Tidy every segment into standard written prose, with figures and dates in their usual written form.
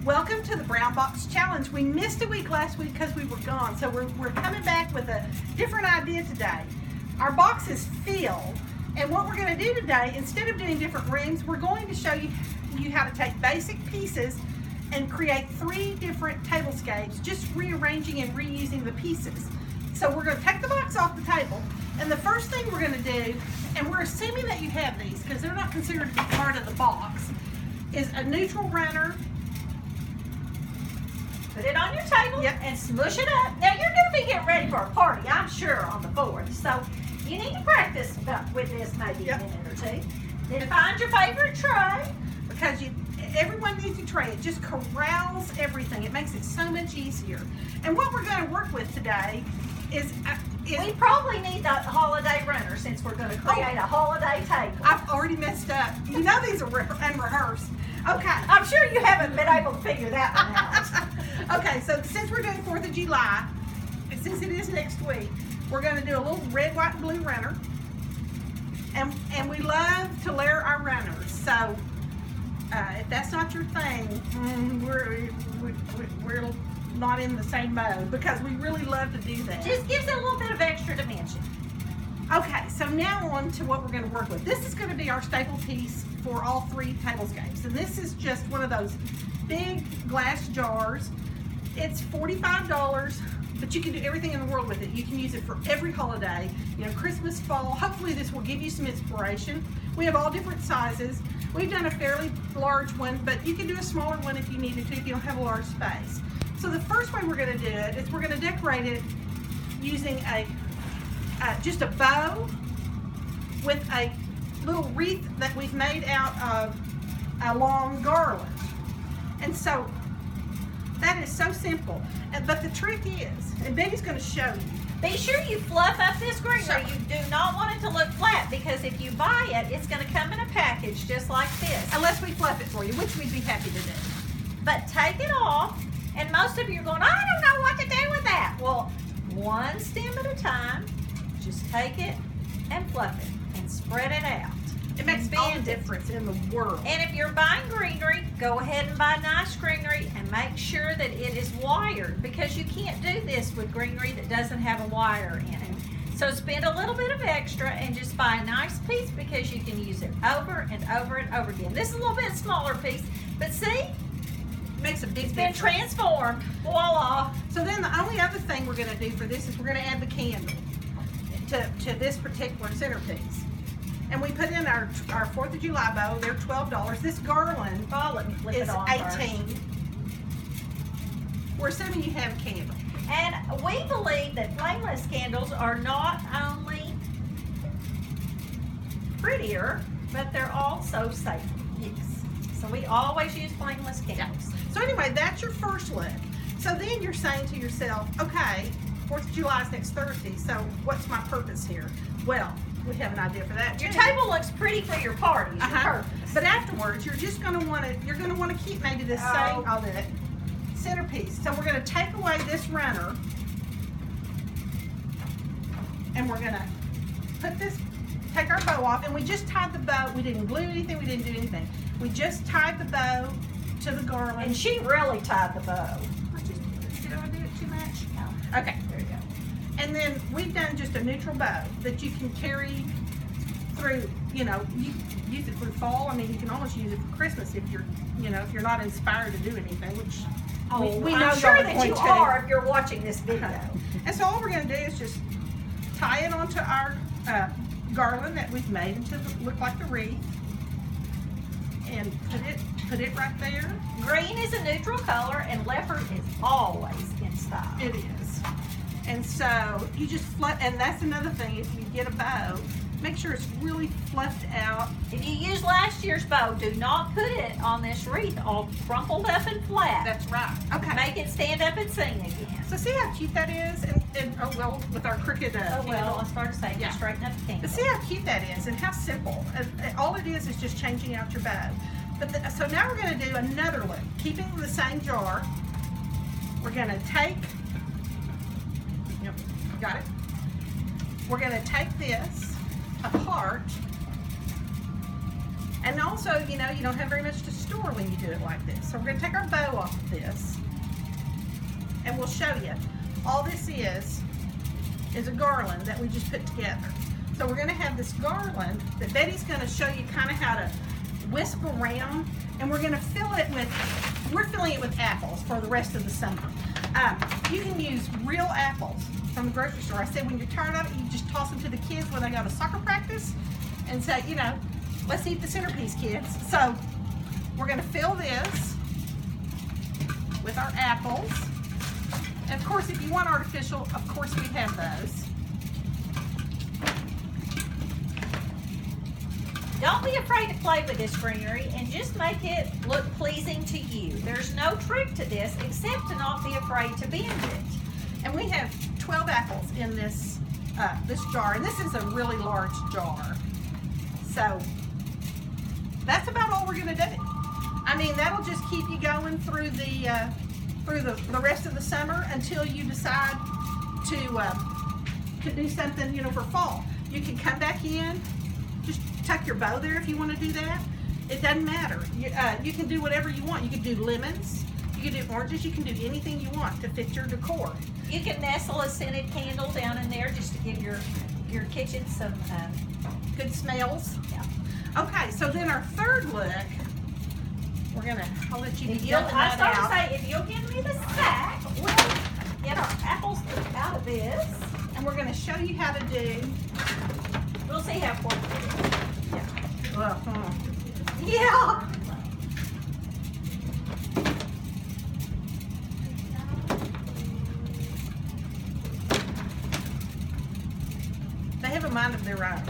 Welcome to the Brown Box Challenge. We missed a week last week because we were gone, so we're coming back with a different idea today. Our box is filled, and what we're going to do today, instead of doing different rooms, we're going to show you how to take basic pieces and create 3 different tablescapes, just rearranging and reusing the pieces. So we're going to take the box off the table, and the first thing we're going to do, and we're assuming that you have these because they're not considered to be part of the box, is a neutral runner. Put it on your table and smush it up. Now you're going to be getting ready for a party, I'm sure, on the 4th. So you need to practice with this maybe a minute or two. Then find your favorite tray. Because everyone needs a tray. It just corrals everything. It makes it so much easier. And what we're going to work with today is we probably need the holiday runner since we're going to create a holiday table. I've already messed up. You know these are unrehearsed. Okay. I'm sure you haven't been able to figure that one out. Okay, so since we're doing 4th of July, and since it is next week, we're going to do a little red, white, and blue runner. And we love to layer our runners. So if that's not your thing, we're not in the same mode because we really love to do that. Just gives it a little bit of extra dimension. Okay, so now on to what we're going to work with. This is going to be our staple piece for all 3 tablescapes. And this is just one of those big glass jars. It's $45, but you can do everything in the world with it. You can use it for every holiday, you know, Christmas, fall. Hopefully this will give you some inspiration. We have all different sizes. We've done a fairly large one, but you can do a smaller one if you needed to, if you don't have a large space. So the first way we're going to do it is we're going to decorate it using just a bow with a little wreath that we've made out of a long garland. And so that is so simple. But the trick is, and Betty's going to show you, be sure you fluff up this greenery. You do not want it to look flat because if you buy it, it's going to come in a package just like this. Unless we fluff it for you, which we'd be happy to do. But take it off, and most of you are going, I don't know what to do with that. Well, one stem at a time, just take it and fluff it and spread it out. It makes all the difference in the world. And if you're buying greenery, go ahead and buy nice greenery and make sure that it is wired because you can't do this with greenery that doesn't have a wire in it. So spend a little bit of extra and just buy a nice piece because you can use it over and over and over again. This is a little bit smaller piece, but see? It makes a big difference. It's been transformed. Voila. So then the only other thing we're going to do for this is we're going to add the candle to this particular centerpiece. And we put in our 4th of July bow. They're $12. This garland is $18. We're assuming you have a candle. And we believe that flameless candles are not only prettier, but they're also safer. Yes. So we always use flameless candles. Yeah. So anyway, that's your first look. So then you're saying to yourself, okay, 4th of July is next Thursday, so what's my purpose here? Well, we have an idea for that. Your table looks pretty for your party. Your purpose. But afterwards, you're just going to want to keep maybe the same. I'll do it. Centerpiece. So we're going to take away this runner, and we're going to take our bow off, and we just tied the bow. We didn't glue anything. We didn't do anything. We just tied the bow to the garland. And she really tied the bow. Did I do it too much? No. Okay. There you go. And then we've done just a neutral bow that you can carry through, you know, you use it through fall. I mean, you can almost use it for Christmas if you're not inspired to do anything, which we know I'm sure that you are if you're watching this video. And so all we're going to do is just tie it onto our garland that we've made into look like the wreath, and put it right there. Green is a neutral color, and leopard is always in style. It is. And so you just fluff, and that's another thing. If you get a bow, make sure it's really fluffed out. If you use last year's bow, do not put it on this wreath all crumpled up and flat. That's right. Okay. Make it stand up and sing again. So see how cute that is? And oh well, with our crooked well, I started saying straighten up the candle. But see how cute that is and how simple. All it is just changing out your bow. But so now we're going to do another look. Keeping the same jar, we're going to take, got it? We're going to take this apart. And also, you know, you don't have very much to store. store when you do it like this. So we're gonna take our bow off of this and we'll show you. All this is a garland that we just put together. So we're gonna have this garland that Betty's gonna show you kind of how to wisp around, and we're gonna fill it with, we're filling it with apples for the rest of the summer. You can use real apples from the grocery store. I said when you're tired of it, you just toss them to the kids when they go to soccer practice and say, you know, let's eat the centerpiece, kids. So we're gonna fill this with our apples. And of course, if you want artificial, of course we have those. Don't be afraid to play with this greenery and just make it look pleasing to you. There's no trick to this except to not be afraid to bend it. And we have 12 apples in this this jar, and this is a really large jar. So that's about all we're gonna do. I mean, that'll just keep you going through the rest of the summer until you decide to do something, you know, for fall. You can come back in, just tuck your bow there if you want to do that. It doesn't matter. You can do whatever you want. You can do lemons, you can do oranges, you can do anything you want to fit your decor. You can nestle a scented candle down in there just to give your kitchen some good smells. Yeah. Okay, so then our third look, I'll let you If be you'll, dumping I that started out. to say, if you'll give me the sack, we'll get our apples out of this. And we're gonna show you how to do, We'll see how quick it yeah. Well, is. Yeah. they have a mind of their own.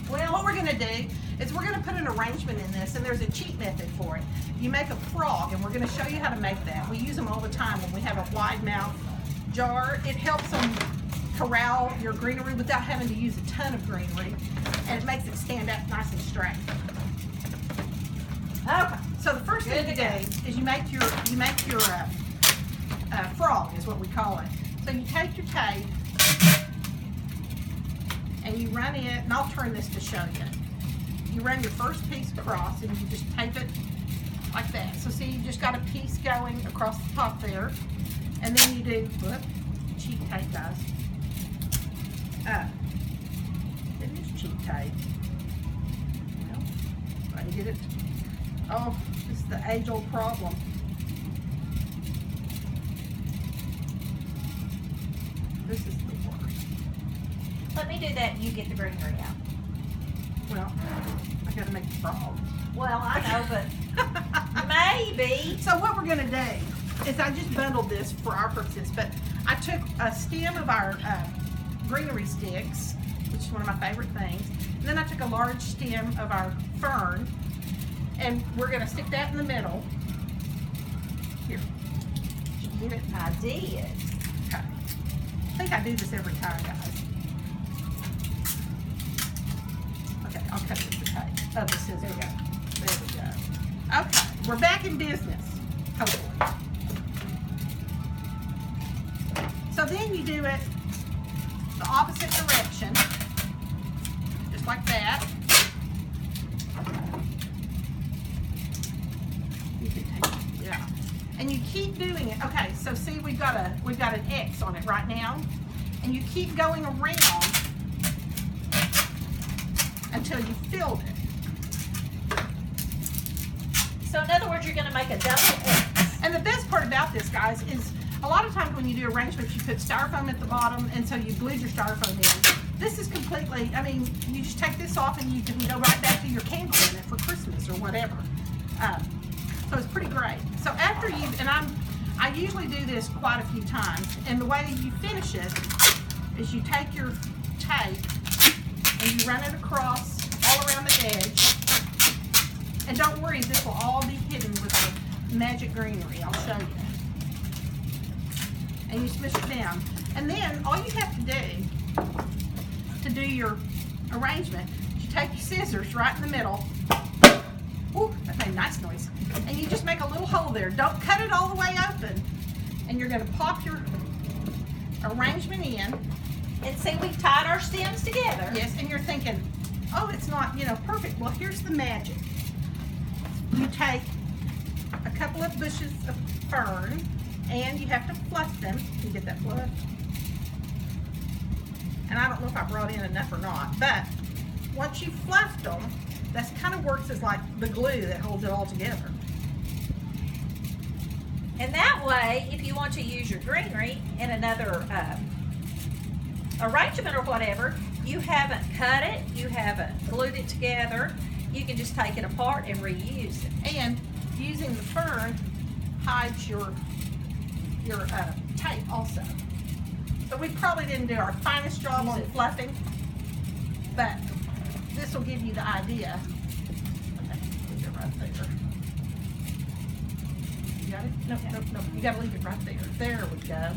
Well, what we're gonna do is we're gonna put an arrangement in this, and there's a cheat method for it. You make a frog, and we're gonna show you how to make that. We use them all the time when we have a wide mouth jar. It helps them corral your greenery without having to use a ton of greenery, and it makes it stand up nice and straight. Okay, so the first thing you do is you make your frog, is what we call it. So you take your tape and you run it, and I'll turn this to show you. You run your first piece across and you just tape it like that. So see, you just got a piece going across the top there, and then you do, whoop, cheap tape, guys. It is cheap tape. Well, try to get it. Oh, this is the age-old problem. This is the worst. Let me do that and you get the greenery out. Well, I gotta make the frog. Well, I know, but maybe. So what we're gonna do is I just bundled this for our purposes, but I took a stem of our greenery sticks, which is one of my favorite things, and then I took a large stem of our fern, and we're gonna stick that in the middle. Here, did you get it? I did. Okay. I think I do this every time, guys. Okay, I'll cut this with tape. Oh, the scissors. There we go. There we go. Okay, we're back in business, hopefully. So then you do it the opposite direction, just like that. You can take it, yeah. And you keep doing it. Okay, so see, we've got an X on it right now, and you keep going around until you filled it. So in other words, you're going to make a double X. And the best part about this, guys, is a lot of times when you do arrangements, you put styrofoam at the bottom, and so you glued your styrofoam in. This is completely, I mean, you just take this off and you can go right back to your candle in it for Christmas or whatever. So it's pretty great. So after you, and I usually do this quite a few times, and the way that you finish it is you take your tape and you run it across all around the edge. And don't worry, this will all be hidden with the magic greenery. I'll show you. And you smush it down. And then all you have to do your arrangement is you take your scissors right in the middle. Ooh, that made a nice noise. And you just make a little hole there. Don't cut it all the way open. And you're going to pop your arrangement in. And see, we've tied our stems together. Yes, and you're thinking, oh, it's not, perfect. Well, here's the magic. you take a couple of bushes of fern and you have to fluff them. You get that fluff? And I don't know if I brought in enough or not, but once you've fluffed them, that kind of works as like the glue that holds it all together. And that way, if you want to use your greenery in another arrangement or whatever, you haven't cut it, you haven't glued it together, you can just take it apart and reuse it. And using the fern hides your tape also. So we probably didn't do our finest job on fluffing, but this will give you the idea. Okay, leave it right there. You got it? Nope, nope, nope. You gotta leave it right there. There we go.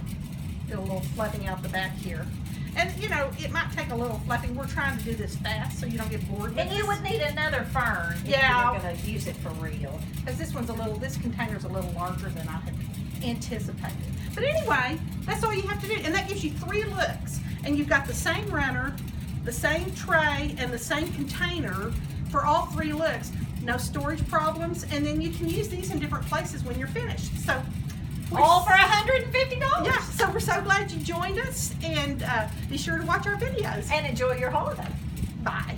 Do a little fluffing out the back here. And you know, it might take a little fluffing. We're trying to do this fast so you don't get bored with And you this. would need another fern if Yeah. you were gonna use it for real. Because this container's a little larger than I had anticipated. But anyway, that's all you have to do. And that gives you 3 looks. And you've got the same runner, the same tray, and the same container for all 3 looks. No storage problems. And then you can use these in different places when you're finished. So All for $150. yeah, so we're so glad you joined us. And be sure to watch our videos. And enjoy your holiday. Bye.